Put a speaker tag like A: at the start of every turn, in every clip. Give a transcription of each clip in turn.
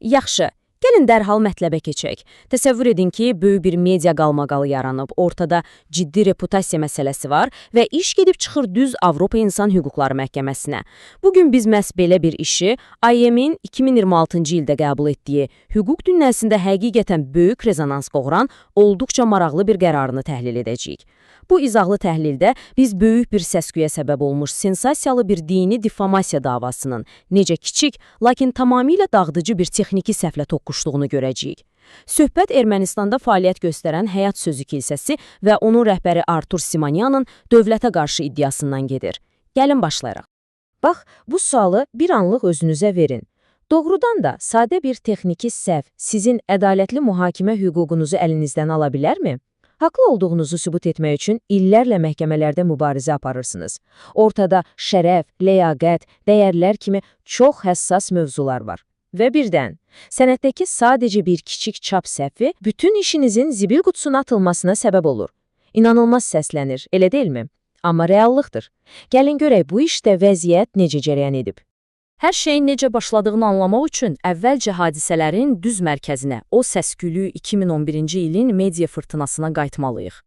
A: Yaxşı, gəlin dərhal mətləbə keçək. Təsəvvür edin ki, böyük bir media qalmaqalı yaranıb, ortada ciddi reputasiya məsələsi var və iş gedib çıxır düz Avropa İnsan Hüquqları Məhkəməsinə. Bugün biz məhz belə bir işi IM-in 2026-cı ildə qəbul etdiyi, hüquq dünyasında həqiqətən böyük rezonans qoğuran, olduqca maraqlı bir qərarını təhlil edəcəyik. Bu izahlı təhlildə biz böyük bir səs-küyə səbəb olmuş sensasiyalı bir dini difamasiya davasının necə kiçik, lakin tamamilə dağıdıcı bir texniki səhvlə toqquşduğunu görəcəyik. Söhbət Ermənistanda fəaliyyət göstərən Həyat Sözü kilsəsi və onun rəhbəri Artur Simonyanın dövlətə qarşı iddiasından gedir. Gəlin başlayaq. Bax, bu sualı bir anlıq özünüzə verin. Doğrudan da sadə bir texniki səhv sizin ədalətli mühakimə hüququnuzu əlinizdən ala bilərmi? Haqlı olduğunuzu sübut etmək üçün illərlə məhkəmələrdə mübarizə aparırsınız. Ortada şərəf, ləyaqət, dəyərlər kimi çox həssas mövzular var. Və birdən, sənətdəki sadəcə bir kiçik çap səhvi bütün işinizin zibil qutusuna atılmasına səbəb olur. İnanılmaz səslənir, elə deyilmi? Amma reallıqdır. Gəlin görək bu işdə vəziyyət necə cərəyan edib. Hər şeyin necə başladığını anlamaq üçün əvvəlcə hadisələrin düz mərkəzinə, o səskülü 2011-ci ilin media fırtınasına qayıtmalıyıq.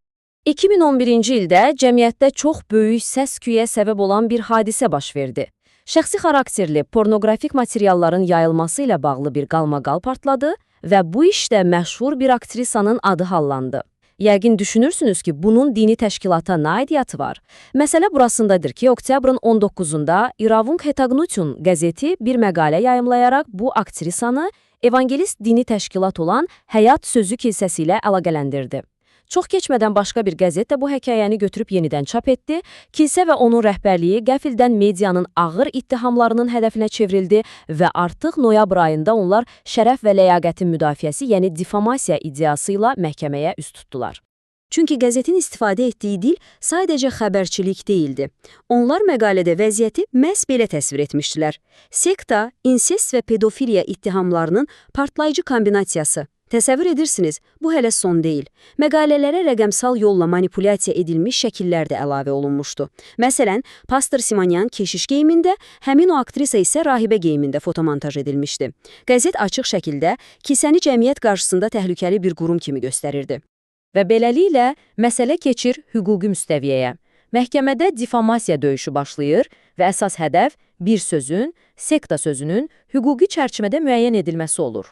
A: 2011-ci ildə cəmiyyətdə çox böyük səs-küyə səbəb olan bir hadisə baş verdi. Şəxsi xarakterli pornoqrafik materialların yayılması ilə bağlı bir qalmaqal partladı və bu işdə məşhur bir aktrisanın adı hallandı. Yəqin düşünürsünüz ki, bunun dini təşkilata nə aidiyyatı var? Məsələ burasındadır ki, oktyabrın 19-da İravung Hetagnutyun qəzeti bir məqalə yayımlayaraq bu aktrisanı evangelist dini təşkilat olan Həyat Sözü kilsəsi ilə əlaqələndirdi. Çox keçmədən başqa bir qəzet də bu hekayəni götürüb yenidən çap etdi. Kilsə və onun rəhbərliyi qəfildən medianın ağır ittihamlarının hədəfinə çevrildi və artıq noyabr ayında onlar şərəf və ləyaqətin müdafiəsi, yəni difamasiya iddiası ilə məhkəməyə üst tutdular. Çünki qəzetin istifadə etdiyi dil sadəcə xəbərçilik deyildi. Onlar məqalədə vəziyyəti məhz belə təsvir etmişdilər. Sekta, insest və pedofiliya ittihamlarının partlayıcı kombinasiyası. Təsəvvür edirsiniz, bu hələ son deyil. Məqalələrə rəqəmsal yolla manipulyasiya edilmiş şəkillər də əlavə olunmuşdu. Məsələn, Pastor Simonyan keşiş geyimində, həmin o aktrisa isə rahibə geyimində fotomontaj edilmişdi. Qəzet açıq şəkildə kilsəni cəmiyyət qarşısında təhlükəli bir qurum kimi göstərirdi. Və beləliklə, məsələ keçir hüquqi müstəviyyəyə. Məhkəmədə difamasiya döyüşü başlayır və əsas hədəf bir sözün, sekta sözünün hüquqi çərçivədə müəyyən edilməsi olur.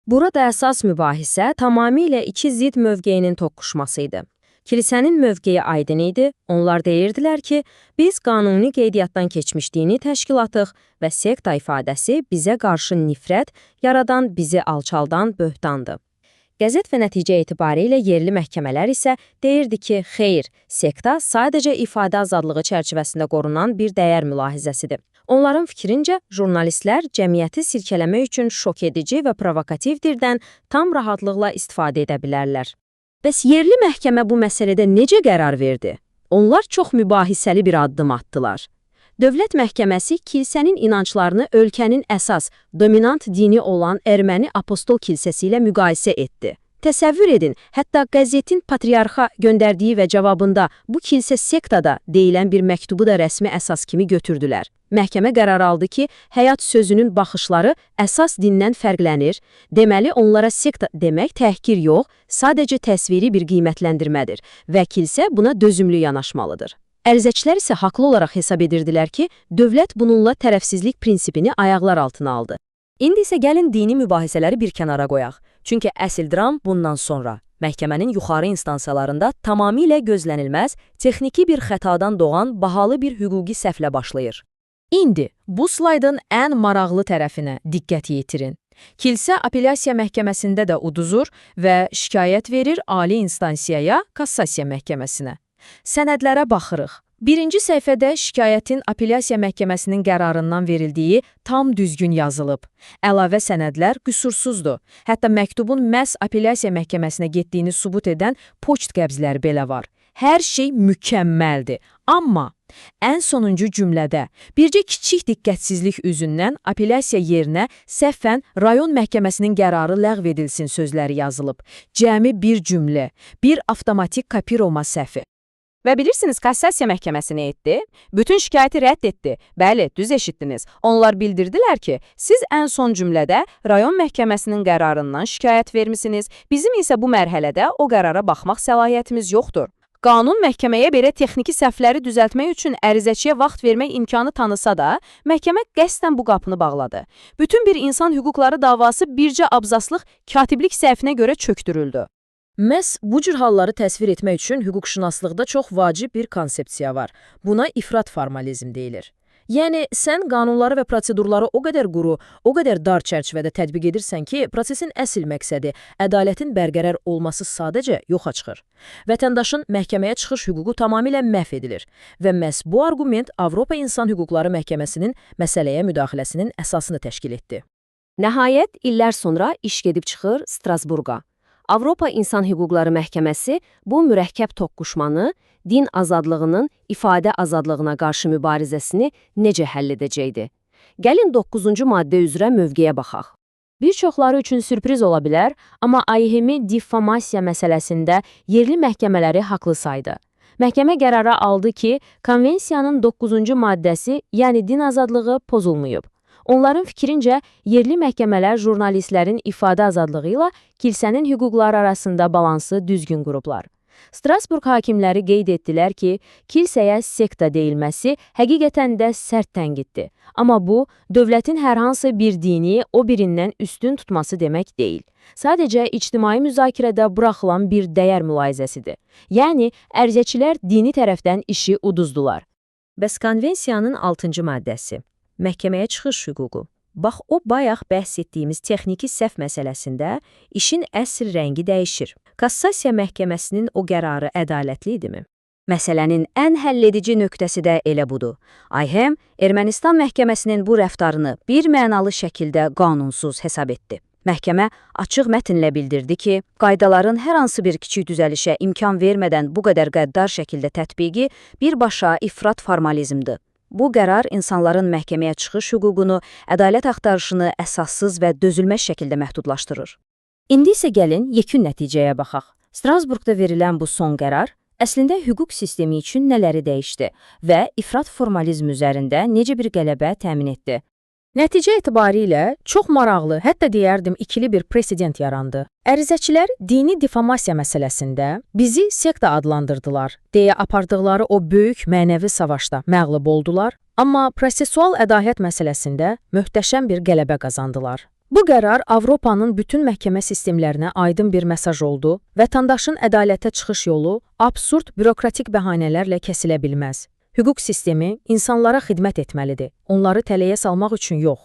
A: Burada əsas mübahisə tamamilə iki zidd mövqeyinin toqquşması idi. Kilsənin mövqeyi aydın idi, onlar deyirdilər ki, biz qanuni qeydiyyatdan keçmiş dini təşkilatıq və sekta ifadəsi bizə qarşı nifrət, yaradan bizi alçaldan böhtandır. Qəzet və nəticə etibarilə yerli məhkəmələr isə deyirdi ki, xeyr, sekta sadəcə ifadə azadlığı çərçivəsində qorunan bir dəyər mülahizəsidir. Onların fikrincə, jurnalistlər cəmiyyəti silkələmək üçün şok edici və provokativ dildən tam rahatlıqla istifadə edə bilərlər. Bəs yerli məhkəmə bu məsələdə necə qərar verdi? Onlar çox mübahisəli bir addım atdılar. Dövlət məhkəməsi kilsənin inanclarını ölkənin əsas, dominant dini olan Erməni Apostol kilsəsi ilə müqayisə etdi. Təsəvvür edin, hətta qəzetin patriarxa göndərdiyi və cavabında bu kilsə sektada deyilən bir məktubu da rəsmi əsas kimi götürdülər. Məhkəmə qərar aldı ki, Həyat Sözünün baxışları əsas dindən fərqlənir, deməli onlara sekta demək təhqir yox, sadəcə təsviri bir qiymətləndirmədir və kilsə buna dözümlü yanaşmalıdır. Ərizəçilər isə haqlı olaraq hesab edirdilər ki, dövlət bununla tərəfsizlik prinsipini ayaqlar altına aldı. İndi isə gəlin dini mübahisələri bir kənara qoyaq. Çünki əsl dram bundan sonra məhkəmənin yuxarı instansiyalarında tamamilə gözlənilməz, texniki bir xətadan doğan bahalı bir hüquqi səhvlə başlayır. İndi bu slaydın ən maraqlı tərəfinə diqqət yetirin. Kilsə apellyasiya məhkəməsində də uduzur və şikayət verir ali instansiyaya, kassasiya məhkəməsinə. Sənədlərə baxırıq. Birinci səhifədə şikayətin apellyasiya məhkəməsinin qərarından verildiyi tam düzgün yazılıb. Əlavə sənədlər qüsursuzdur. Hətta məktubun məhz apellyasiya məhkəməsinə getdiyini sübut edən poçt qəbzləri belə var. Hər şey mükəmməldir. Amma ən sonuncu cümlədə bircə kiçik diqqətsizlik üzündən apellyasiya yerinə səhvən rayon məhkəməsinin qərarı ləğv edilsin sözləri yazılıb. Cəmi bir cümlə, bir avtomatik kopiroma səhvi. Və bilirsiniz, Kassasiya məhkəməsi nə etdi? Bütün şikayəti rədd etdi. Bəli, düz eşitdiniz. Onlar bildirdilər ki, siz ən son cümlədə rayon məhkəməsinin qərarından şikayət vermisiniz. Bizim isə bu mərhələdə o qərara baxmaq səlahiyyətimiz yoxdur. Qanun məhkəməyə belə texniki səhvləri düzəltmək üçün ərizəçiyə vaxt vermək imkanı tanısa da, məhkəmə qəsdən bu qapını bağladı. Bütün bir insan hüquqları davası bircə abzaslıq katiblik səhvinə görə çökdürüldü.
B: Məhz bu cür halları təsvir etmək üçün hüquqşünaslıqda çox vacib bir konsepsiya var. Buna ifrat formalizm deyilir. Yəni, sən qanunları və prosedurları o qədər quru, o qədər dar çərçivədə tətbiq edirsən ki, prosesin əsl məqsədi, ədalətin bərqərar olması sadəcə yoxa çıxır. Vətəndaşın məhkəməyə çıxış hüququ tamamilə məhv edilir və məhz bu arqument Avropa İnsan Hüquqları Məhkəməsinin məsələyə müdaxiləsinin əsasını təşkil etdi.
C: Nəhayət, illər sonra iş gedib çıxır Strasburqa. Avropa İnsan Hüquqları Məhkəməsi bu mürəkkəb toqquşmanı, din azadlığının ifadə azadlığına qarşı mübarizəsini necə həll edəcəkdi? Gəlin 9-cu maddə üzrə mövqeyə baxaq. Bir çoxları üçün sürpriz ola bilər, amma AİHM diffamasiya məsələsində yerli məhkəmələri haqlı saydı. Məhkəmə qərara aldı ki, konvensiyanın 9-cu maddəsi, yəni din azadlığı pozulmayıb. Onların fikrincə, yerli məhkəmələr jurnalistlərin ifadə azadlığı ilə kilsənin hüquqları arasında balansı düzgün qurublar. Strasburq hakimləri qeyd etdilər ki, kilsəyə sekta deyilməsi həqiqətən də sərt tənqiddir. Amma bu, dövlətin hər hansı bir dini o birindən üstün tutması demək deyil. Sadəcə, ictimai müzakirədə buraxılan bir dəyər mülahizəsidir. Yəni, ərizəçilər dini tərəfdən işi uduzdular.
B: Bəs konvensiyanın 6-cı maddəsi. Məhkəməyə çıxış hüququ. Bax, o bayaq bəhs etdiyimiz texniki səhv məsələsində işin əsl rəngi dəyişir. Kassasiya məhkəməsinin o qərarı ədalətli idimi?
D: Məsələnin ən həlledici nöqtəsi də elə budur. AİHM Ermənistan məhkəməsinin bu rəftarını bir mənalı şəkildə qanunsuz hesab etdi. Məhkəmə açıq mətnlə bildirdi ki, qaydaların hər hansı bir kiçik düzəlişə imkan vermədən bu qədər qəddar şəkildə tətbiqi birbaşa ifrat formalizmdir. Bu qərar insanların məhkəməyə çıxış hüququnu, ədalət axtarışını əsassız və dözülməz şəkildə məhdudlaşdırır.
B: İndi isə gəlin yekun nəticəyə baxaq. Strasburqda verilən bu son qərar əslində hüquq sistemi üçün nələri dəyişdi və ifrat formalizm üzərində necə bir qələbə təmin etdi? Nəticə etibarilə çox maraqlı, hətta deyərdim ikili bir president yarandı. Ərizəçilər dini diffamasiya məsələsində bizi sekta adlandırdılar deyə apardıqları o böyük mənəvi savaşda məğlub oldular, amma prosesual ədalət məsələsində möhtəşəm bir qələbə qazandılar. Bu qərar Avropanın bütün məhkəmə sistemlərinə aydın bir mesaj oldu. Vətəndaşın ədalətə çıxış yolu absurd bürokratik bəhanələrlə kəsilə bilməz. Hüquq sistemi insanlara xidmət etməlidir, onları tələyə salmaq üçün yox.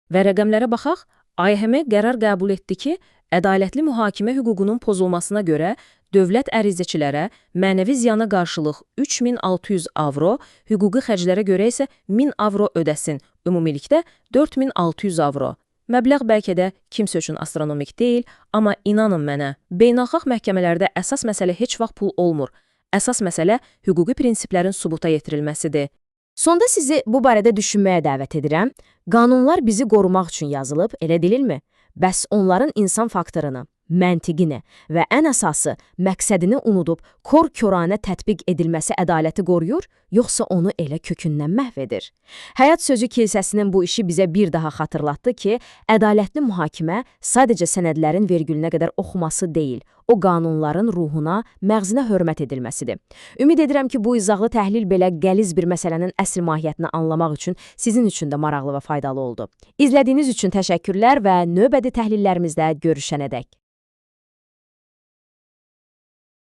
B: Və rəqəmlərə baxaq, AİHM qərar qəbul etdi ki, ədalətli mühakimə hüququnun pozulmasına görə dövlət ərizəçilərə mənəvi ziyana qarşılıq 3600 avro, hüquqi xərclərə görə isə 1000 avro ödəsin, ümumilikdə 4600 avro. Məbləğ bəlkə də kimsə üçün astronomik deyil, amma inanın mənə, beynəlxalq məhkəmələrdə əsas məsələ heç vaxt pul olmur. Əsas məsələ hüquqi prinsiplərin sübuta yetirilməsidir.
C: Sonda sizi bu barədə düşünməyə dəvət edirəm. Qanunlar bizi qorumaq üçün yazılıb, elə deyilmi? Bəs onların insan faktorunu, məntiqini və ən əsası məqsədini unudub kor-koranə tətbiq edilməsi ədaləti qoruyur, yoxsa onu elə kökündən məhv edir? Həyat sözü kilsəsinin bu işi bizə bir daha xatırlatdı ki, ədalətli mühakimə sadəcə sənədlərin vergülünə qədər oxuması deyil, o qanunların ruhuna, məğzinə hörmət edilməsidir. Ümid edirəm ki, bu izahlı təhlil belə qəliz bir məsələnin əsl mahiyyətini anlamaq üçün sizin üçün də maraqlı və faydalı oldu. İzlədiyiniz üçün təşəkkürlər və növbəti təhlillərimizdə görüşənədək.